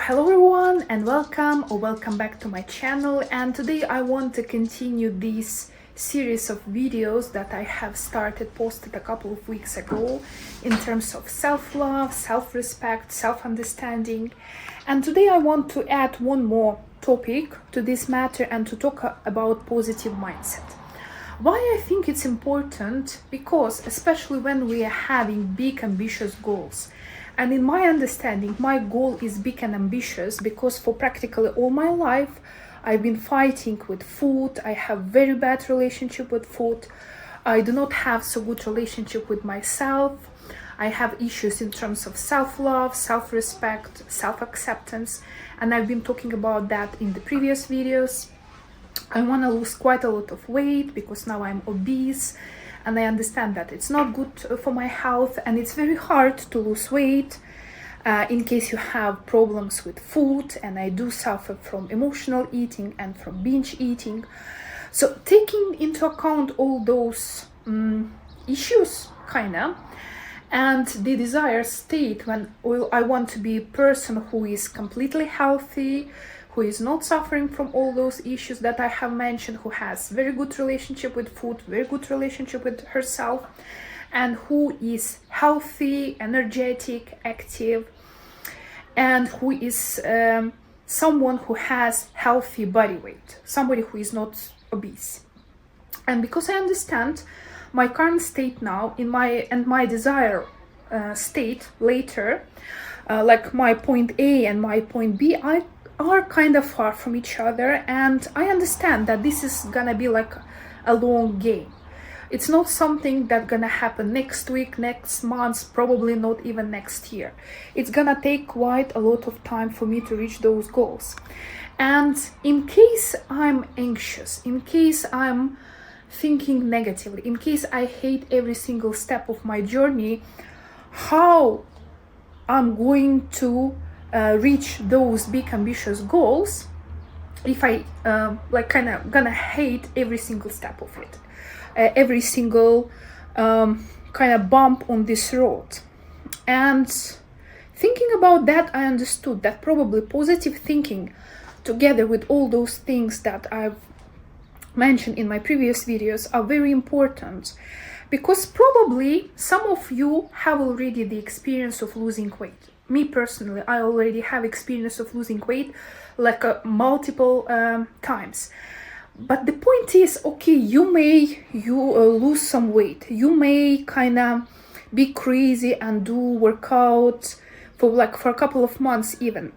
hello everyone and welcome back to my channel. And today I want to continue this series of videos that I have posted a couple of weeks ago in terms of self-love, self-respect, self-understanding. And today I want to add one more topic to this matter and to talk about positive mindset. Why I think it's important? Because especially when we are having big ambitious goals, and in my understanding, my goal is big and ambitious because for practically all my life, I've been fighting with food. I have very bad relationship with food. I do not have so good relationship with myself. I have issues in terms of self-love, self-respect, self-acceptance, and I've been talking about that in the previous videos. I want to lose quite a lot of weight because now I'm obese. And I understand that it's not good for my health, and it's very hard to lose weight in case you have problems with food. And I do suffer from emotional eating and from binge eating. So taking into account all those issues, and the desired state when I want to be a person who is completely healthy, who is not suffering from all those issues that I have mentioned, who has very good relationship with food, very good relationship with herself, and who is healthy, energetic, active, and who is someone who has healthy body weight, somebody who is not obese. And because I understand my current state now and my desire state later, like my point A and my point B, are kind of far from each other, and I understand that this is gonna be like a long game. It's not something that's gonna happen next week, next month, probably not even next year. It's gonna take quite a lot of time for me to reach those goals. And in case I'm anxious, in case I'm thinking negatively, in case I hate every single step of my journey, how I'm going to reach those big ambitious goals if I gonna hate every single step of it, every single bump on this road. And thinking about that, I understood that probably positive thinking together with all those things that I've mentioned in my previous videos are very important, because probably some of you have already the experience of losing weight. Me personally, I already have experience of losing weight multiple times. But the point is, okay, you lose some weight. You may be crazy and do workout for a couple of months even.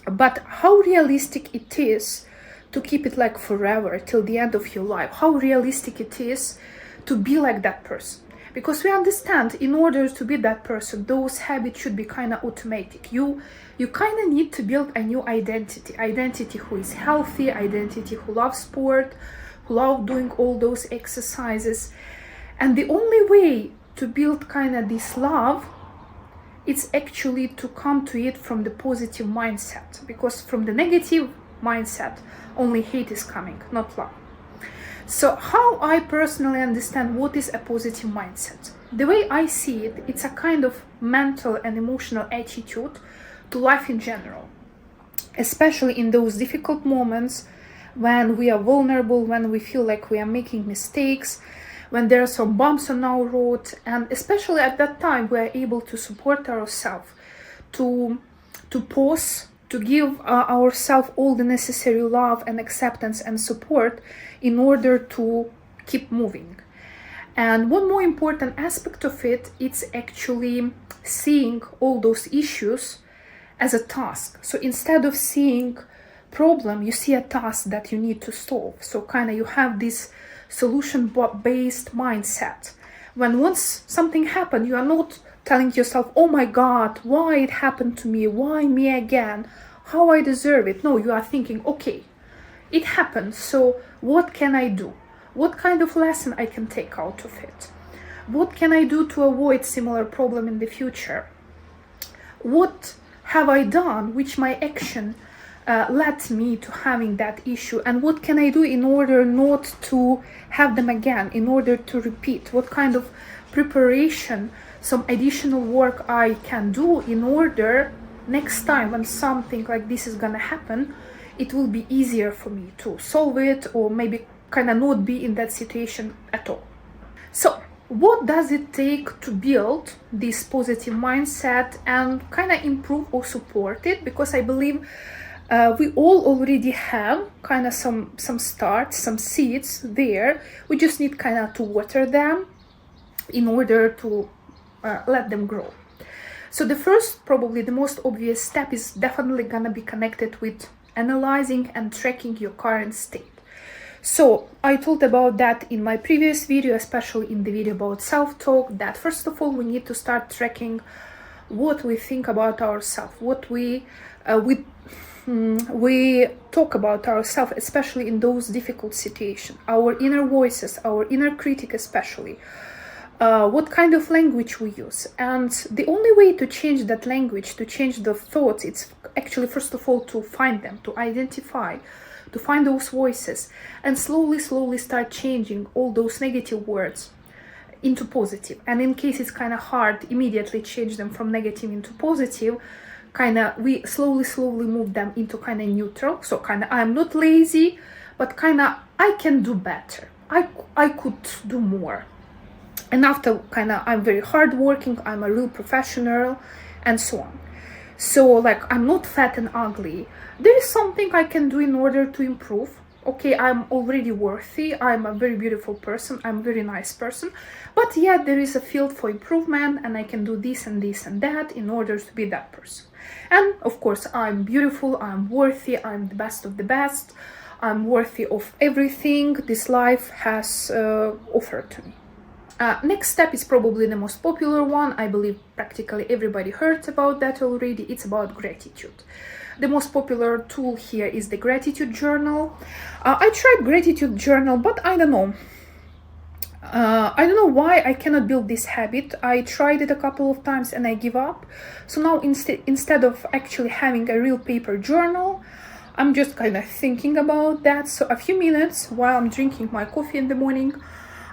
But how realistic it is to keep it forever till the end of your life? How realistic it is to be like that person? Because we understand in order to be that person, those habits should be automatic. You need to build a new identity who is healthy, identity who loves sport, who love doing all those exercises. And the only way to build this love, it's actually to come to it from the positive mindset, because from the negative mindset, only hate is coming, not love. So how I personally understand what is a positive mindset? The way I see it, it's a kind of mental and emotional attitude to life in general, especially in those difficult moments when we are vulnerable, when we feel like we are making mistakes, when there are some bumps on our road, and especially at that time we are able to support ourselves, to pause, to give ourselves all the necessary love and acceptance and support in order to keep moving. And one more important aspect of it, it's actually seeing all those issues as a task. So instead of seeing problem, you see a task that you need to solve. So you have this solution-based mindset. When once something happened, you are not telling yourself, oh my God, why it happened to me? Why me again? How I deserve it? No, you are thinking, okay, it happened, so what can I do? What kind of lesson I can take out of it? What can I do to avoid similar problem in the future? What have I done which my action led me to having that issue? And what can I do in order not to have them again, in order to repeat? What kind of preparation, some additional work I can do in order next time when something like this is gonna happen, it will be easier for me to solve it, or maybe kind of not be in that situation at all. So what does it take to build this positive mindset and kind of improve or support it? Because I believe we all already have kind of some starts, some seeds there. We just need kind of to water them in order to let them grow. So the first, probably the most obvious step, is definitely gonna be connected with analyzing and tracking your current state. So I talked about that in my previous video, especially in the video about self-talk, that first of all we need to start tracking what we think about ourselves, what we talk about ourselves, especially in those difficult situations, our inner voices, our inner critic especially. What kind of language we use. And the only way to change that language, to change the thoughts, it's actually first of all to find them, to identify, to find those voices, and slowly start changing all those negative words into positive. And in case it's kind of hard, immediately change them from negative into positive. We slowly move them into kind of neutral. So I'm not lazy, but I can do better. I could do more. And after I'm very hardworking, I'm a real professional, and so on. So I'm not fat and ugly. There is something I can do in order to improve. Okay, I'm already worthy. I'm a very beautiful person. I'm a very nice person. But yet there is a field for improvement, and I can do this and this and that in order to be that person. And of course, I'm beautiful. I'm worthy. I'm the best of the best. I'm worthy of everything this life has offered to me. Next step is probably the most popular one. I believe practically everybody heard about that already. It's about gratitude. The most popular tool here is the gratitude journal. I tried gratitude journal, but I don't know. I don't know why I cannot build this habit. I tried it a couple of times and I give up. So now instead of actually having a real paper journal, I'm just thinking about that. So a few minutes while I'm drinking my coffee in the morning,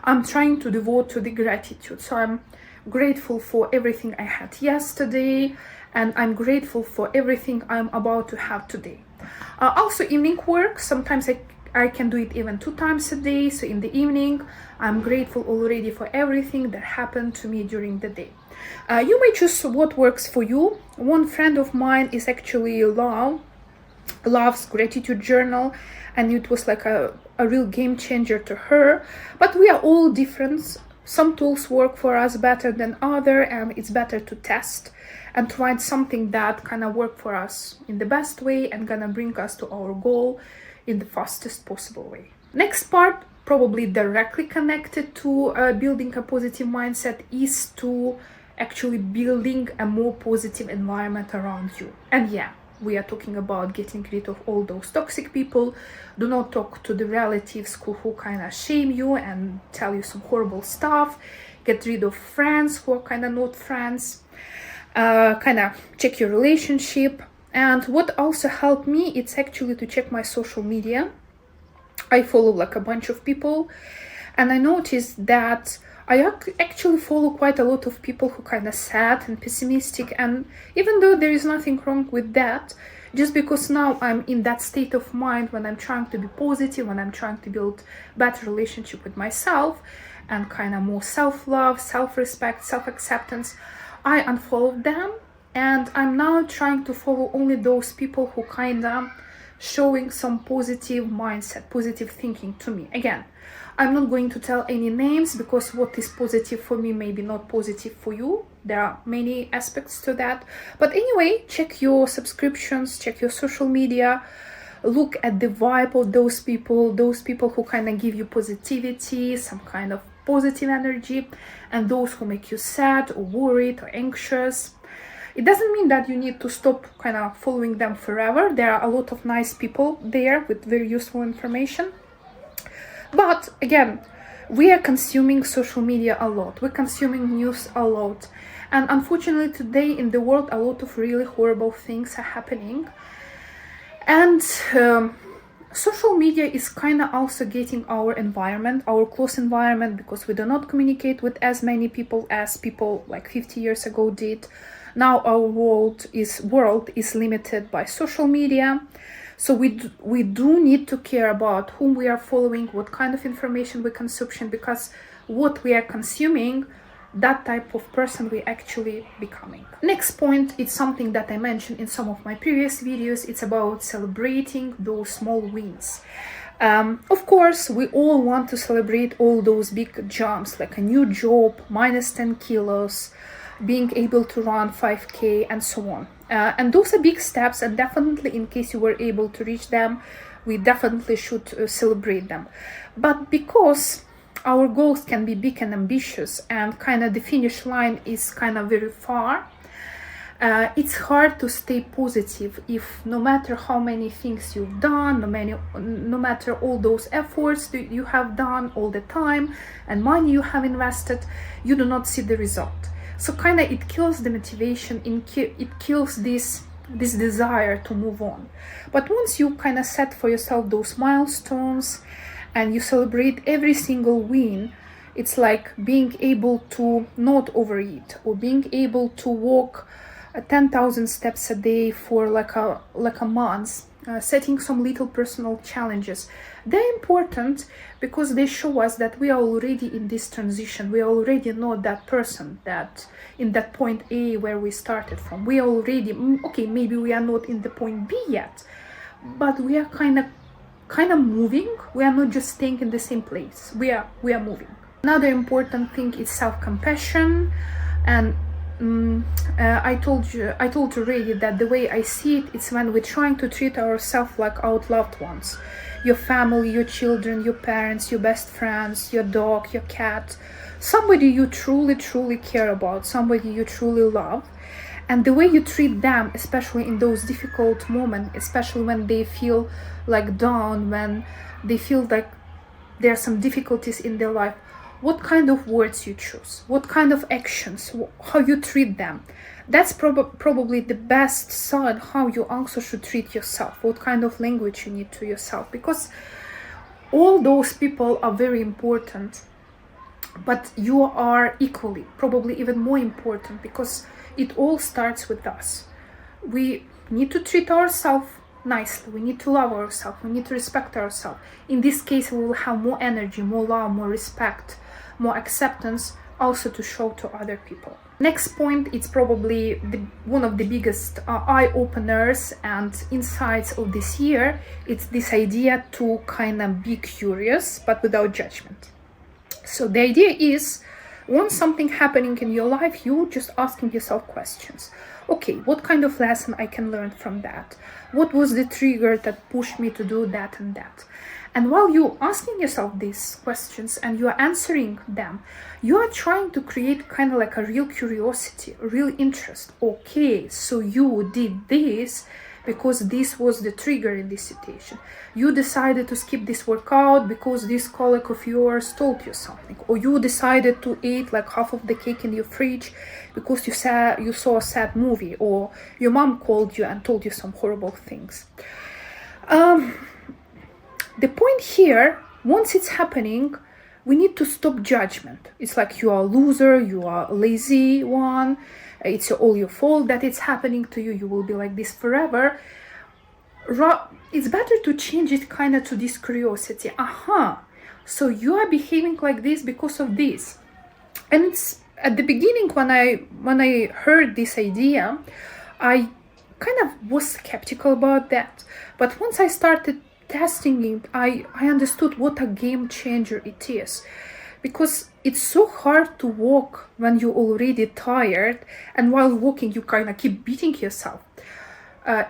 I'm trying to devote to the gratitude. So I'm grateful for everything I had yesterday, and I'm grateful for everything I'm about to have today. Also evening work, sometimes I can do it even 2 times a day. So in the evening, I'm grateful already for everything that happened to me during the day. You may choose what works for you. One friend of mine is actually loves gratitude journal, and it was a real game changer to her. But we are all different. Some tools work for us better than other, and it's better to test and to find something that work for us in the best way and gonna bring us to our goal in the fastest possible way. Next part, probably directly connected to building a positive mindset, is to actually building a more positive environment around you. And yeah, we are talking about getting rid of all those toxic people. Do not talk to the relatives who shame you and tell you some horrible stuff. Get rid of friends who are not friends. Check your relationship. And what also helped me, it's actually to check my social media. I follow a bunch of people, and I noticed that I actually follow quite a lot of people who sad and pessimistic. And even though there is nothing wrong with that, just because now I'm in that state of mind when I'm trying to be positive, when I'm trying to build better relationship with myself and more self-love, self-respect, self-acceptance, I unfollowed them, and I'm now trying to follow only those people who showing some positive mindset, positive thinking to me. Again, I'm not going to tell any names, because what is positive for me may be not positive for you. There are many aspects to that. But anyway, check your subscriptions, check your social media, look at the vibe of those people who give you positivity, some of positive energy, and those who make you sad or worried or anxious. It doesn't mean that you need to stop following them forever. There are a lot of nice people there with very useful information. But again, we are consuming social media a lot. We're consuming news a lot. And unfortunately today in the world, a lot of really horrible things are happening. And social media is also getting our environment, our close environment, because we do not communicate with as many people as people 50 years ago did. Now our world is limited by social media. So we do need to care about whom we are following, what kind of information we consume, because what we are consuming, that type of person we actually becoming. Next point, it's something that I mentioned in some of my previous videos. It's about celebrating those small wins. Of course, we all want to celebrate all those big jumps, like a new job, minus 10 kilos, being able to run 5K, and so on. And those are big steps, and definitely in case you were able to reach them, we definitely should celebrate them. But because our goals can be big and ambitious, and kind of the finish line is kind of very far, it's hard to stay positive if no matter how many things you've done, no matter all those efforts that you have done, all the time and money you have invested, you do not see the result. So kind of it kills the motivation, it kills this desire to move on. But once you kind of set for yourself those milestones and you celebrate every single win, it's like being able to not overeat, or being able to walk 10,000 steps a day for like a month, setting some little personal challenges. They're important because they show us that we are already in this transition. We already know that person, that in that point A where we started from. We are already, okay, maybe we are not in the point B yet, but we are kind of moving. We are not just staying in the same place. We are moving. Another important thing is self-compassion. And I told you already that the way I see it, it's when we're trying to treat ourselves like our loved ones, your family, your children, your parents, your best friends, your dog, your cat, somebody you truly care about, somebody you truly love. And the way you treat them, especially in those difficult moments, especially when they feel like down, when they feel like there are some difficulties in their life, what kind of words you choose, what kind of actions, how you treat them, that's probably the best sign how you also should treat yourself, what kind of language you need to yourself, because all those people are very important, but you are equally, probably even more important, because it all starts with us. We need to treat ourselves nicely, we need to love ourselves, we need to respect ourselves. In this case, we will have more energy, more love, more respect, more acceptance also to show to other people. Next point, it's probably one of the biggest eye-openers and insights of this year. It's this idea to kind of be curious but without judgment. So the idea is, once something happening in your life, you just asking yourself questions. Okay, what kind of lesson I can learn from that? What was the trigger that pushed me to do that and that? And while you're asking yourself these questions and you are answering them, you are trying to create kind of like a real curiosity, a real interest. Okay, so you did this because this was the trigger in this situation. You decided to skip this workout because this colleague of yours told you something. Or you decided to eat like half of the cake in your fridge because you saw a sad movie, or your mom called you and told you some horrible things. The point here, once it's happening, we need to stop judgment. It's like you are a loser, you are a lazy one, it's all your fault that it's happening to you, you will be like this forever. It's better to change it kind of to this curiosity. So you are behaving like this because of this. And it's at the beginning when I heard this idea, I kind of was skeptical about that. But once I started testing it, I understood what a game changer it is, because it's so hard to walk when you're already tired, and while walking you kind of keep beating yourself.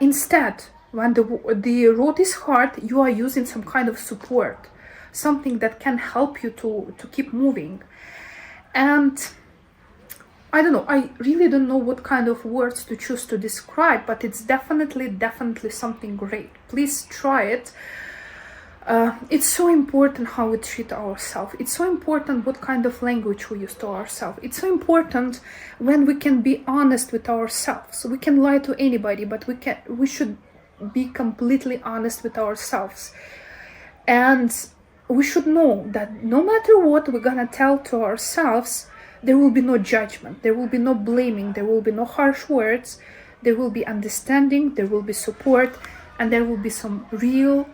Instead, when the road is hard, you are using some kind of support, something that can help you to keep moving. And I don't know, I really don't know what kind of words to choose to describe, but it's definitely something great. Please try it. It's so important how we treat ourselves. It's so important what kind of language we use to ourselves. It's so important when we can be honest with ourselves. We can lie to anybody, but we should be completely honest with ourselves. And we should know that no matter what we're gonna tell to ourselves, there will be no judgment, there will be no blaming, there will be no harsh words, there will be understanding, there will be support, and there will be some real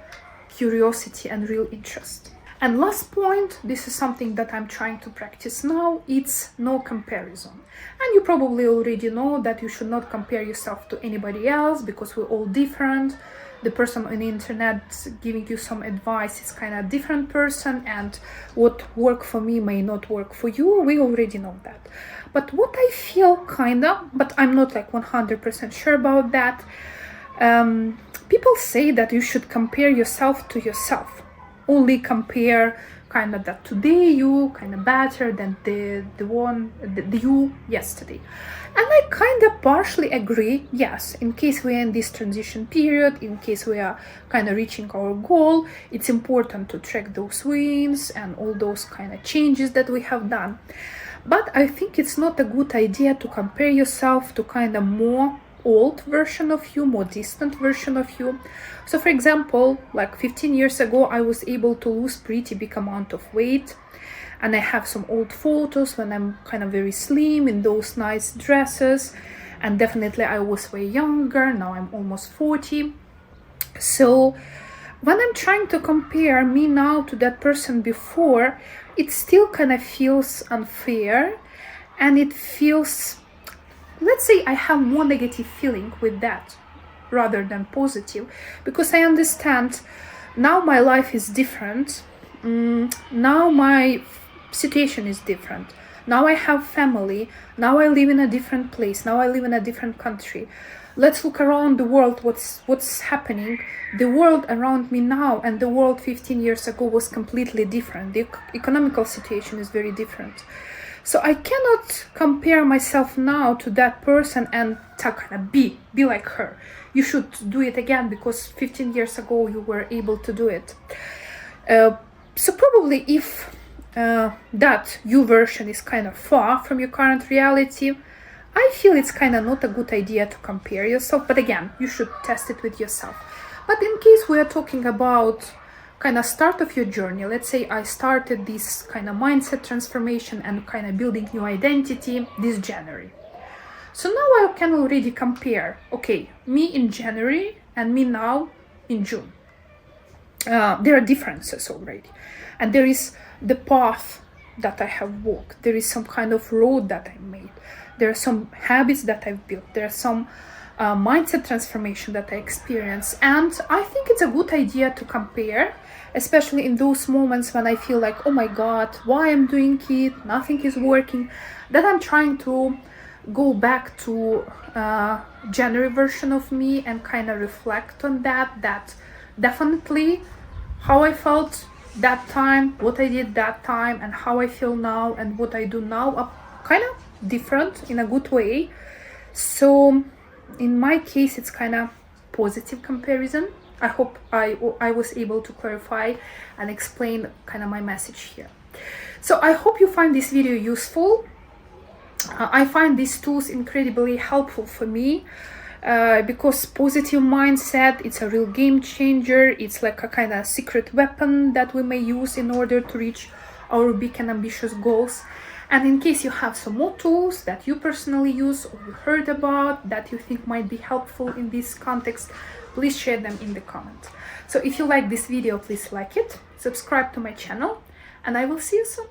curiosity and real interest. And last point, this is something that I'm trying to practice now, it's no comparison. And you probably already know that you should not compare yourself to anybody else, because we're all different. The person on the internet giving you some advice is kind of a different person, and what worked for me may not work for you. We already know that. But what I feel but I'm not like 100% sure about that. People say that you should compare yourself to yourself. Only compare that today you better than the you yesterday. And I partially agree. Yes, in case we are in this transition period, in case we are reaching our goal, it's important to track those wins and all those changes that we have done. But I think it's not a good idea to compare yourself to more old version of you, more distant version of you. So for example, like 15 years ago, I was able to lose pretty big amount of weight, and I have some old photos when I'm very slim in those nice dresses, and definitely I was way younger. Now I'm almost 40. So when I'm trying to compare me now to that person before, it still feels unfair, and it feels, let's say, I have more negative feeling with that rather than positive, because I understand now my life is different. Now my situation is different. Now I have family. Now I live in a different place. Now I live in a different country. Let's look around the world. What's happening? The world around me now and the world 15 years ago was completely different. The economical situation is very different. So I cannot compare myself now to that person and be like her. You should do it again because 15 years ago you were able to do it. So probably if that you version is far from your current reality, I feel it's not a good idea to compare yourself. But again, you should test it with yourself. But in case we are talking about start of your journey, let's say I started this mindset transformation and building new identity this January. So now I can already compare, okay, me in January and me now in June. There are differences already. And there is the path that I have walked. There is some road that I made. There are some habits that I've built. There are some mindset transformation that I experienced. And I think it's a good idea to compare, especially in those moments when I feel like, oh my God, why I'm doing it? Nothing is working. That I'm trying to go back to January version of me and reflect on that definitely how I felt that time, what I did that time, and how I feel now and what I do now are different in a good way. So in my case, it's positive comparison. I hope I was able to clarify and explain my message here. So I hope you find this video useful. I find these tools incredibly helpful for me because positive mindset, it's a real game changer. It's like a secret weapon that we may use in order to reach our big and ambitious goals. And in case you have some more tools that you personally use or you heard about that you think might be helpful in this context, please share them in the comments. So if you like this video, please like it, subscribe to my channel, and I will see you soon.